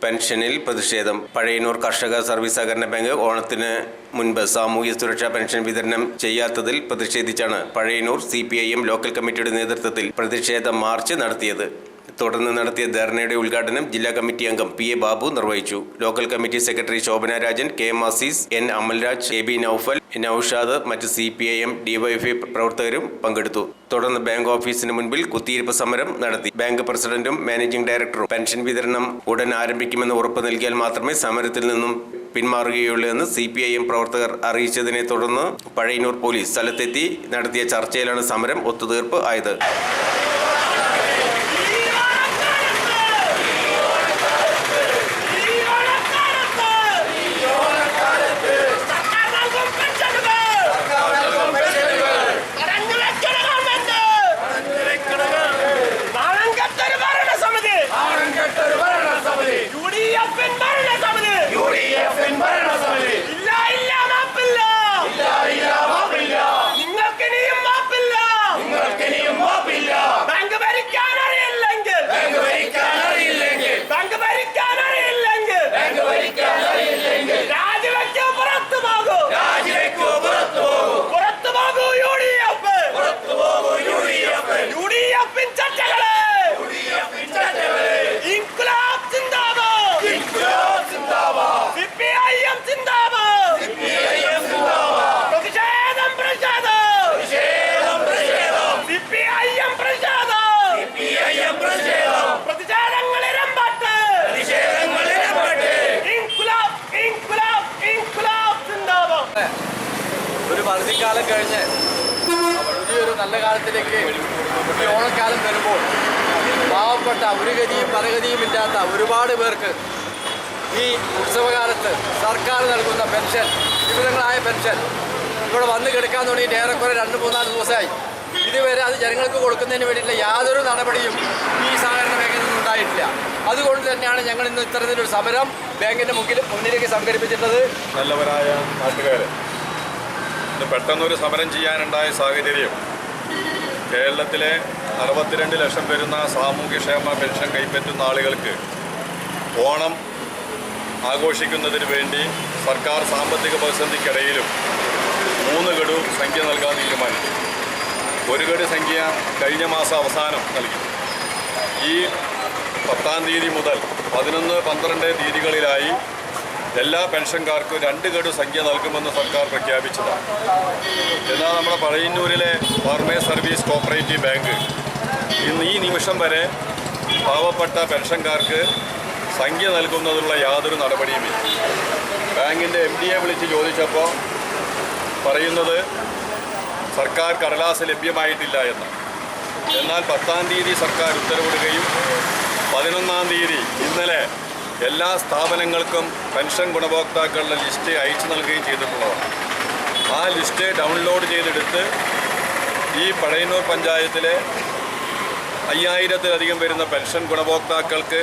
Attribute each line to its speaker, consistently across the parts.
Speaker 1: പെൻഷനിൽ പ്രതിഷേധം. പഴയന്നൂർ കർഷക സർവീസ് സഹകരണ ബാങ്ക് ഓണത്തിന് മുൻപ് സാമൂഹ്യ സുരക്ഷാ പെൻഷൻ വിതരണം ചെയ്യാത്തതിൽ പ്രതിഷേധിച്ചാണ് പഴയന്നൂർ CPIM ലോക്കൽ കമ്മിറ്റിയുടെ നേതൃത്വത്തിൽ പ്രതിഷേധ മാർച്ച് നടത്തിയത്. തുടർന്ന് നടത്തിയ ധർണയുടെ ഉദ്ഘാടനം ജില്ലാ കമ്മിറ്റി അംഗം PA ബാബു നിർവഹിച്ചു. Local committee secretary Shobhana Rajan, KM Aziz, N Amalraj, AB Naufal, Naushad, മറ്റ് CPIM DYFI പ്രവർത്തകരും പങ്കെടുത്തു. തുടർന്ന് ബാങ്ക് ഓഫീസിന് മുൻപിൽ കുത്തിയിരിപ്പ് സമരം നടത്തി. ബാങ്ക് പ്രസിഡന്റും മാനേജിംഗ് ഡയറക്ടറും പെൻഷൻ വിതരണം ഉടൻ ആരംഭിക്കുമെന്ന് ഉറപ്പ് നൽകിയാൽ മാത്രമേ സമരത്തിൽ നിന്നും പിന്മാറുകയുള്ളൂ എന്ന് CPIM പ്രവർത്തകർ അറിയിച്ചതിനെ തുടർന്ന് പഴയന്നൂർ പോലീസ് സ്ഥലത്തെത്തി നടത്തിയ ചർച്ചയിലാണ് സമരം ഒത്തുതീർപ്പ് ആയത്.
Speaker 2: ഒരു വറുതിക്കാലം കഴിഞ്ഞ് പുതിയൊരു നല്ല കാലത്തിലേക്ക് ഈ ഓണക്കാലം വരുമ്പോൾ പാവപ്പെട്ട ഒരു ഗതിയും പരഗതിയും ഇല്ലാത്ത ഒരുപാട് പേർക്ക് ഈ ഉത്സവകാലത്ത് സർക്കാർ നൽകുന്ന പെൻഷൻ, വിവിധങ്ങളായ പെൻഷൻ ഇവിടെ വന്ന് കിടക്കാൻ തുടങ്ങിയിട്ട് ഏറെക്കുറെ 2-3 ദിവസമായി. ഇതുവരെ അത് ജനങ്ങൾക്ക് കൊടുക്കുന്നതിന് വേണ്ടിയിട്ടുള്ള യാതൊരു നടപടിയും ഈ സഹകരണ മേഖലയിൽ നിന്നും ഉണ്ടായിട്ടില്ല. അതുകൊണ്ട് തന്നെയാണ് ഞങ്ങൾ ഇന്ന് ഇത്തരത്തിലൊരു സമരം ബാങ്കിൻ്റെ മുന്നിലേക്ക് സംഘടിപ്പിച്ചിട്ടുള്ളത്.
Speaker 3: നല്ലവരായ നാട്ടുകാർ പെട്ടെന്നൊരു സമരം ചെയ്യാനുണ്ടായ സാഹചര്യം കേരളത്തിലെ 62 ലക്ഷം വരുന്ന സാമൂഹ്യക്ഷേമ പെൻഷൻ കൈപ്പറ്റുന്ന ആളുകൾക്ക് ഓണം ആഘോഷിക്കുന്നതിന് വേണ്ടി സർക്കാർ സാമ്പത്തിക പ്രതിസന്ധിക്കിടയിലും 3 ഗഡു സംഖ്യ നൽകാൻ തീരുമാനിച്ചു. 1 ഗഡു സംഖ്യ കഴിഞ്ഞ മാസം അവസാനം നൽകി. ഈ 10-ാം തീയതി മുതൽ 11-12 തീയതികളിലായി എല്ലാ പെൻഷൻകാർക്കും 2 ഗഡു സംഖ്യ നൽകുമെന്ന് സർക്കാർ പ്രഖ്യാപിച്ചതാണ്. എന്നാൽ നമ്മുടെ പഴയന്നൂരിലെ ഫാർമേഴ്സ് സർവീസ് കോപ്പറേറ്റീവ് ബാങ്ക് ഇന്ന് ഈ നിമിഷം വരെ പാവപ്പെട്ട പെൻഷൻകാർക്ക് സംഖ്യ നൽകുന്നതിനുള്ള യാതൊരു നടപടിയുമില്ല. ബാങ്കിൻ്റെ MDയെ വിളിച്ച് ചോദിച്ചപ്പോൾ പറയുന്നത് സർക്കാർ കടലാസ് ലഭ്യമായിട്ടില്ല എന്ന്. എന്നാൽ 10-ാം തീയതി സർക്കാർ ഉത്തരവിടുകയും 11-ാം തീയതി ഇന്നലെ എല്ലാ സ്ഥാപനങ്ങൾക്കും പെൻഷൻ ഗുണഭോക്താക്കളുടെ ലിസ്റ്റ് അയച്ചു നൽകുകയും ചെയ്തിട്ടുള്ളതാണ്. ആ ലിസ്റ്റ് ഡൗൺലോഡ് ചെയ്തെടുത്ത് ഈ പഴയന്നൂർ പഞ്ചായത്തിലെ 5000-ത്തിലധികം വരുന്ന പെൻഷൻ ഗുണഭോക്താക്കൾക്ക്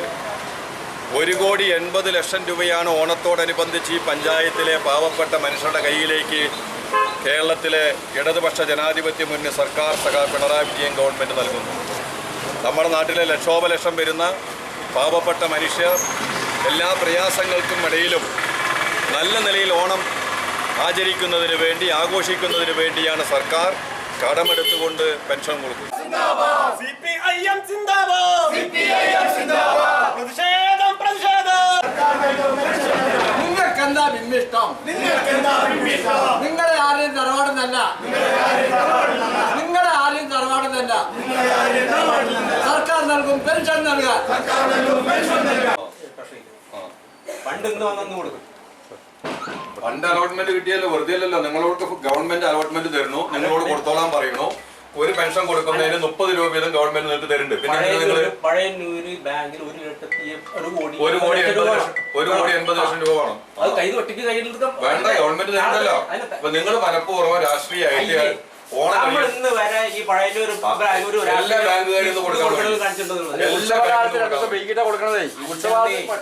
Speaker 3: 1,80,00,000 രൂപയാണ് ഓണത്തോടനുബന്ധിച്ച് ഈ പഞ്ചായത്തിലെ പാവപ്പെട്ട മനുഷ്യരുടെ കയ്യിലേക്ക് കേരളത്തിലെ ഇടതുപക്ഷ ജനാധിപത്യ മുന്നണി സർക്കാർ പിണറായി വിജയൻ ഗവൺമെൻറ് നൽകുന്നു. നമ്മുടെ നാട്ടിലെ ലക്ഷോപലക്ഷം വരുന്ന പാവപ്പെട്ട മനുഷ്യർ എല്ലാ പ്രയാസങ്ങൾക്കും ഇടയിലും നല്ല നിലയിൽ ഓണം ആചരിക്കുന്നതിന് വേണ്ടി, ആഘോഷിക്കുന്നതിന് വേണ്ടിയാണ് സർക്കാർ കടമെടുത്തുകൊണ്ട് പെൻഷൻ കൊടുക്കുന്നത്.
Speaker 2: നിങ്ങൾക്കെന്താ ഭിന്നിഷ്ടം? നിങ്ങളെ ആരെയും തറവാടുന്നല്ല, നിങ്ങളെ ആരെയും തറവാടുന്നല്ല. സർക്കാർ നൽകും പെൻഷൻ നൽകാൻ.
Speaker 3: ഫണ്ട് അലോട്ട്മെന്റ് കിട്ടിയല്ലോ, വെറുതെ അല്ലല്ലോ. നിങ്ങളോട് ഗവൺമെന്റ് അലോട്ട്മെന്റ് തരുന്നു, നിങ്ങളോട് കൊടുത്തോളാൻ പറയുന്നു. ഒരു പെൻഷൻ കൊടുക്കുന്നതിന് 30 രൂപ വീതം ഗവൺമെന്റ് നിങ്ങൾക്ക് തരുന്നുണ്ട്. പിന്നെ
Speaker 4: പഴയന്നൂര് ബാങ്കിൽ
Speaker 3: 1,80,00,000 രൂപ വേണം. വേണ്ട, ഗവൺമെന്റ് തരുന്നല്ലോ. അപ്പൊ നിങ്ങൾ മനഃപൂർവ്വം രാഷ്ട്രീയമായിട്ട്
Speaker 4: നമ്മൾ ഇന്ന് വരെ ഈ പഴയൊരു
Speaker 3: എല്ലാ ബാങ്കുകാരും ഇന്ന് കൊടുക്കാൻ തുടങ്ങി.
Speaker 4: കാണിച്ചിട്ടുണ്ടെന്നുള്ളത്
Speaker 3: എല്ലാ
Speaker 2: രണ്ടൊക്കെ വൈകിട്ടാ കൊടുക്കണതേ ഉത്സവ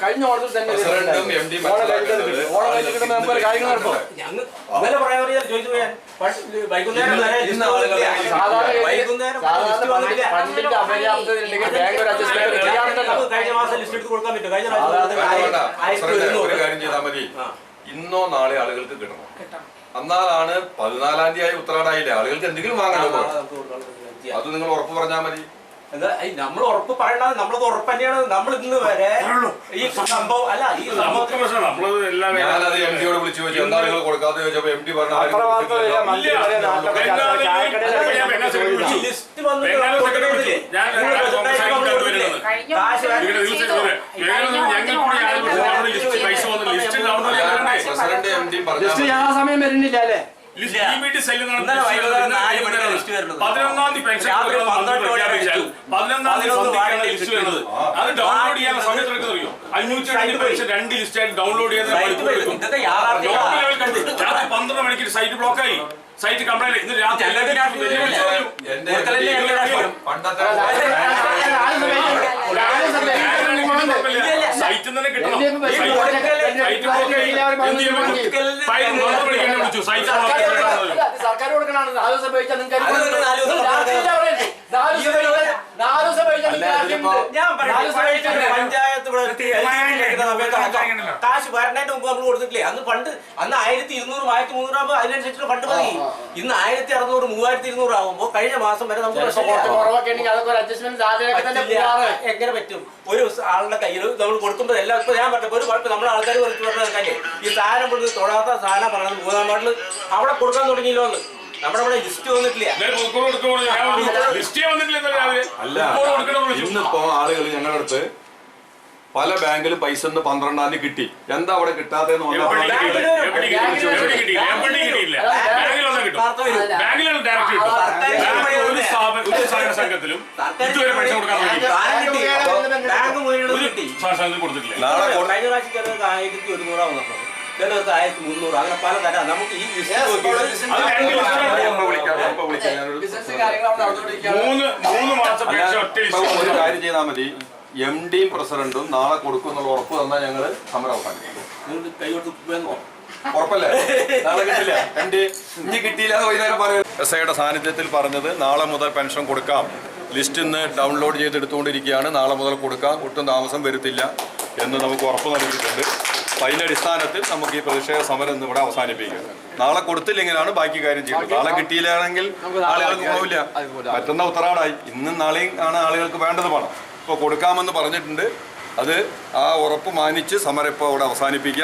Speaker 2: കഴിഞ്ഞ ഓണത്തിൽ തന്നെ
Speaker 3: പ്രസിഡന്റും എം ഡി
Speaker 2: ഓണം കഴിഞ്ഞിട്ട് കിട്ടുമ്പോൾ നമുക്ക് കാര്യങ്ങൾ നടത്തും.
Speaker 4: ഞങ്ങൾ ഇന്നലെ പറയാൻ ചോദിച്ചു പോയാൽ വൈകുന്നേരം വരെ
Speaker 3: ഇന്ന് ആളുകൾ
Speaker 4: വൈകുന്നേരം
Speaker 2: ഫണ്ടിന്റെ അപര്യാപ്തത ഉണ്ടെങ്കിൽ ബാങ്ക് ഒരു അഡ്ജസ്റ്റ്മെന്റ് ചെയ്യാറുണ്ടല്ലോ.
Speaker 4: കഴിഞ്ഞ മാസം ലിസ്റ്റ് എടുത്ത് കൊടുക്കാൻ പറ്റും. കഴിഞ്ഞ
Speaker 3: പ്രസിഡന്റ് ഒരു കാര്യം ചെയ്താൽ മതി, ഇന്നോ നാളെ ആളുകൾക്ക് കിട്ടണം. എന്നാലാണ് 14-ാം തീയതി ഉത്തരാടായില്ലേ, ആളുകൾക്ക് എന്തെങ്കിലും വാങ്ങണമല്ലോ. അത് നിങ്ങൾ ഉറപ്പ് പറഞ്ഞാൽ മതി.
Speaker 4: നമ്മൾ ഉറപ്പ് പറയണത് നമ്മളത് ഉറപ്പ് തന്നെയാണ്. നമ്മൾ ഇന്ന് വരെ ഈ സംഭവം അല്ല ഈ
Speaker 3: ഞാനത് എം ഡിയോട് വിളിച്ചു ചോദിച്ചു, എന്താ നിങ്ങൾ കൊടുക്കാതെ ചോദിച്ചപ്പോ എം ഡി പറഞ്ഞു
Speaker 4: ലിസ്റ്റ് വന്നിട്ട്
Speaker 3: പ്രസിഡന്റ് എം ഡി പറഞ്ഞു
Speaker 2: ലിസ്റ്റ് ഞാൻ ആ സമയം വരുന്നില്ല അല്ലേ?
Speaker 5: സൈറ്റ് ബ്ലോക്കായി, സൈറ്റ് കംപ്ലൈന്റ്. ഇന്ന് രാത്രി സൈറ്റിൽ തന്നെ കിട്ടണം.
Speaker 2: സർക്കാർ കൊടുക്കണാണ്. 4 ദിവസം ഉപയോഗിച്ചാൽ
Speaker 4: പഞ്ചായത്ത് കാശ് വരണേന്റെ മുമ്പ് നമ്മൾ കൊടുത്തിട്ടില്ലേ? അന്ന് ഫണ്ട് അന്ന് 1200 1300 ആകുമ്പോൾ അതിനനുസരിച്ചുള്ള ഫണ്ട് മതി. ഇന്ന് 1600 3200 ആകുമ്പോൾ കഴിഞ്ഞ മാസം വരെ നമുക്ക് എങ്ങനെ പറ്റും? ഒരു ആളുടെ കയ്യിൽ നമ്മൾ കൊടുക്കുമ്പോൾ എല്ലാം ഇപ്പൊ ഞാൻ പറഞ്ഞു ഒരു കുഴപ്പം നമ്മൾ ആൾക്കാർ പറഞ്ഞു പറഞ്ഞാൽ ഈ സാധനം കൊടുത്ത് തൊടാത്ത സാധനം പറഞ്ഞത് 3-ാം വാർഡിൽ അവിടെ കൊടുക്കാൻ തുടങ്ങിയല്ലോ എന്ന് നമ്മുടെ ഇവിടെ ലിസ്റ്റ് വന്നിട്ടില്ല.
Speaker 3: അല്ല, ഇന്നിപ്പോ ആളുകൾ ഞങ്ങളുടെ അടുത്ത് പല ബാങ്കിലും പൈസ 12-ാം തീയതി കിട്ടി, എന്താ അവിടെ കിട്ടാത്തെന്ന്
Speaker 5: സംഘത്തിലും ഇതുവരെ പൈസ കൊടുക്കാൻ
Speaker 4: ബാങ്ക് മുഴുവൻ കിട്ടി.
Speaker 3: നാളെ
Speaker 4: കഴിഞ്ഞ പ്രാവശ്യം 1100 വന്നപ്പോൾ ചിലർക്ക് 1300 അങ്ങനെ പല തരം നമുക്ക് ഈ
Speaker 3: ഒരു കാര്യം ചെയ്താൽ മതി, എം ഡിയും പ്രസിഡന്റും നാളെ കൊടുക്കും എന്നുള്ള ഉറപ്പ് തന്നാൽ ഞങ്ങള് സമരം അവസാനിക്കും.
Speaker 4: കൈകൊടുത്ത്
Speaker 3: ഉറപ്പല്ലേ? നാളെ കിട്ടില്ല, എം ഡി ഇനി കിട്ടിയില്ല വൈകുന്നേരം പറയും. എസ് ഐയുടെ സാന്നിധ്യത്തിൽ പറഞ്ഞത് നാളെ മുതൽ പെൻഷൻ കൊടുക്കാം, ലിസ്റ്റ് ഇന്ന് ഡൗൺലോഡ് ചെയ്തെടുത്തുകൊണ്ടിരിക്കുകയാണ്, നാളെ മുതൽ കൊടുക്കാം, ഒട്ടും താമസം വരുത്തില്ല എന്ന് നമുക്ക് ഉറപ്പ് നൽകിയിട്ടുണ്ട്. അപ്പം അതിൻ്റെ അടിസ്ഥാനത്തിൽ നമുക്ക് ഈ പ്രതിഷേധ സമരം ഇന്ന് ഇവിടെ അവസാനിപ്പിക്കാം. നാളെ കൊടുത്തില്ലെങ്കിലാണ് ബാക്കി കാര്യം ചെയ്യുന്നത്. നാളെ കിട്ടിയില്ലാണെങ്കിൽ ആളുകൾക്ക് പോവില്ല. മറ്റന്നാ ഉത്തരാടായി, ഇന്നും നാളെയും ആണ് ആളുകൾക്ക് വേണ്ടത് പണം. ഇപ്പോൾ കൊടുക്കാമെന്ന് പറഞ്ഞിട്ടുണ്ട്. അത് ആ ഉറപ്പ് മാനിച്ച് സമരം ഇപ്പോൾ അവിടെ അവസാനിപ്പിക്കുക.